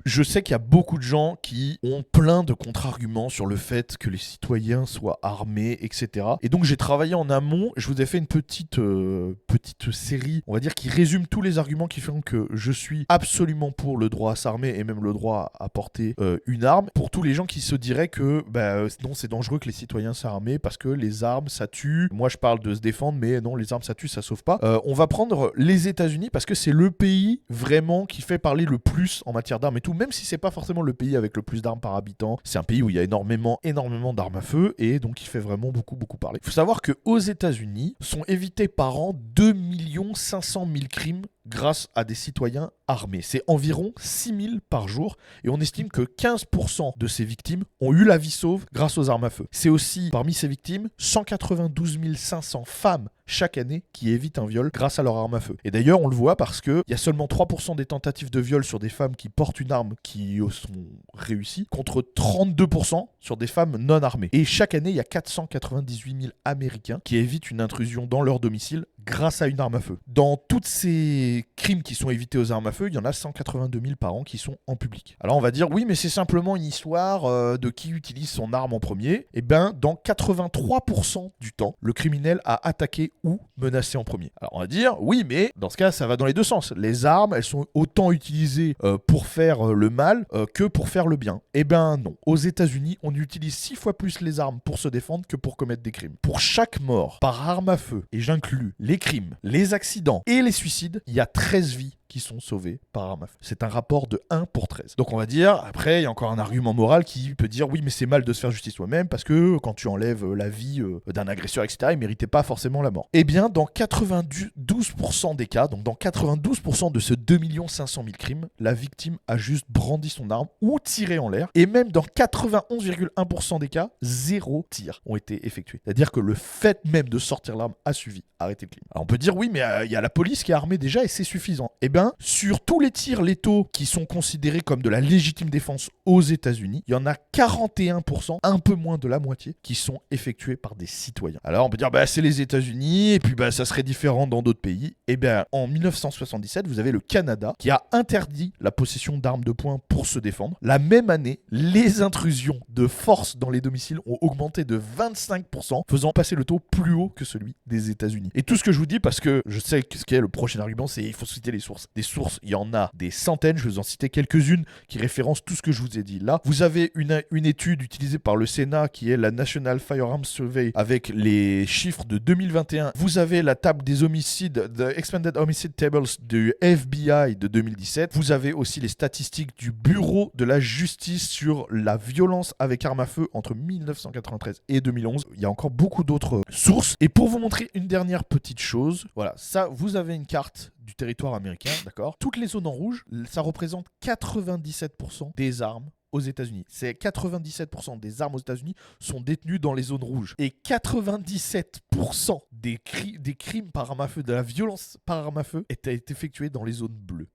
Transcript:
Je sais qu'il y a beaucoup de gens qui ont plein de contre-arguments sur le fait que les citoyens soient armés, etc. Et donc j'ai travaillé en amont, je vous ai fait une petite série, on va dire, qui résume tous les arguments qui font que je suis absolument pour le droit à s'armer et même le droit à porter une arme. Pour tous les gens qui se diraient que non, c'est dangereux que les citoyens s'arment parce que les armes ça tue. Moi je parle de se défendre, mais non, les armes ça tue, ça sauve pas. On va prendre les États-Unis parce que c'est le pays vraiment qui fait parler le plus en matière d'armes et tout, même si c'est pas forcément le pays avec le plus d'armes par habitant. C'est un pays où il y a énormément d'armes à feu et donc il fait vraiment beaucoup parler. Il faut savoir que aux États-Unis sont évités par an 2 500 000 crimes grâce à des citoyens armés. C'est environ 6 000 par jour et on estime que 15% de ces victimes ont eu la vie sauve grâce aux armes à feu. C'est aussi, parmi ces victimes, 192 500 femmes chaque année qui évitent un viol grâce à leur arme à feu. Et d'ailleurs, on le voit parce qu'il y a seulement 3% des tentatives de viol sur des femmes qui portent une arme qui sont réussies, contre 32% sur des femmes non armées. Et chaque année, il y a 498 000 Américains qui évitent une intrusion dans leur domicile grâce à une arme à feu. Dans tous ces crimes qui sont évités aux armes à feu, il y en a 182 000 par an qui sont en public. Alors on va dire, oui, mais c'est simplement une histoire de qui utilise son arme en premier. Eh bien, dans 83% du temps, le criminel a attaqué ou menacé en premier. Alors on va dire, oui, mais dans ce cas, ça va dans les deux sens. Les armes, elles sont autant utilisées pour faire le mal que pour faire le bien. Eh bien non. Aux États-Unis, on utilise 6 fois plus les armes pour se défendre que pour commettre des crimes. Pour chaque mort par arme à feu, et j'inclus les crimes, les accidents et les suicides, il y a 13 vies qui sont sauvées par arme à feu. C'est un rapport de 1 pour 13. Donc on va dire, après, il y a encore un argument moral qui peut dire, oui, mais c'est mal de se faire justice soi-même parce que quand tu enlèves la vie d'un agresseur, etc., il méritait pas forcément la mort. Eh bien, dans 92% des cas, donc dans 92% de ce 2 500 000 crimes, la victime a juste brandi son arme ou tiré en l'air. Et même dans 91,1% des cas, 0 tirs ont été effectués. C'est-à-dire que le fait même de sortir l'arme a suffi à arrêter le crime. Alors on peut dire, oui, mais il y a la police qui est armée déjà et c'est suffisant. Eh bien, sur tous les tirs létaux qui sont considérés comme de la légitime défense aux États-Unis, il y en a 41%, un peu moins de la moitié, qui sont effectués par des citoyens. Alors on peut dire, c'est les États-Unis, et puis ça serait différent dans d'autres pays. Eh bien, en 1977, vous avez le Canada qui a interdit la possession d'armes de poing pour se défendre. La même année, les intrusions de force dans les domiciles ont augmenté de 25%, faisant passer le taux plus haut que celui des États-Unis. Et tout ce que je vous dis, parce que je sais que ce qui est le prochain argument, c'est il faut citer les sources. Des sources, il y en a des centaines, je vais vous en citer quelques-unes qui référencent tout ce que je vous ai dit là. Vous avez une étude utilisée par le Sénat qui est la National Firearms Survey avec les chiffres de 2021. Vous avez la table des homicides, The Expanded Homicide Tables du FBI de 2017. Vous avez aussi les statistiques du Bureau de la Justice sur la violence avec arme à feu entre 1993 et 2011. Il y a encore beaucoup d'autres sources. Et pour vous montrer une dernière petite chose, voilà, ça, vous avez une carte du territoire américain, d'accord. Toutes les zones en rouge, ça représente 97% des armes aux États-Unis. C'est 97% des armes aux États-Unis sont détenues dans les zones rouges. Et 97% des crimes par arme à feu, de la violence par arme à feu, est effectuée dans les zones bleues.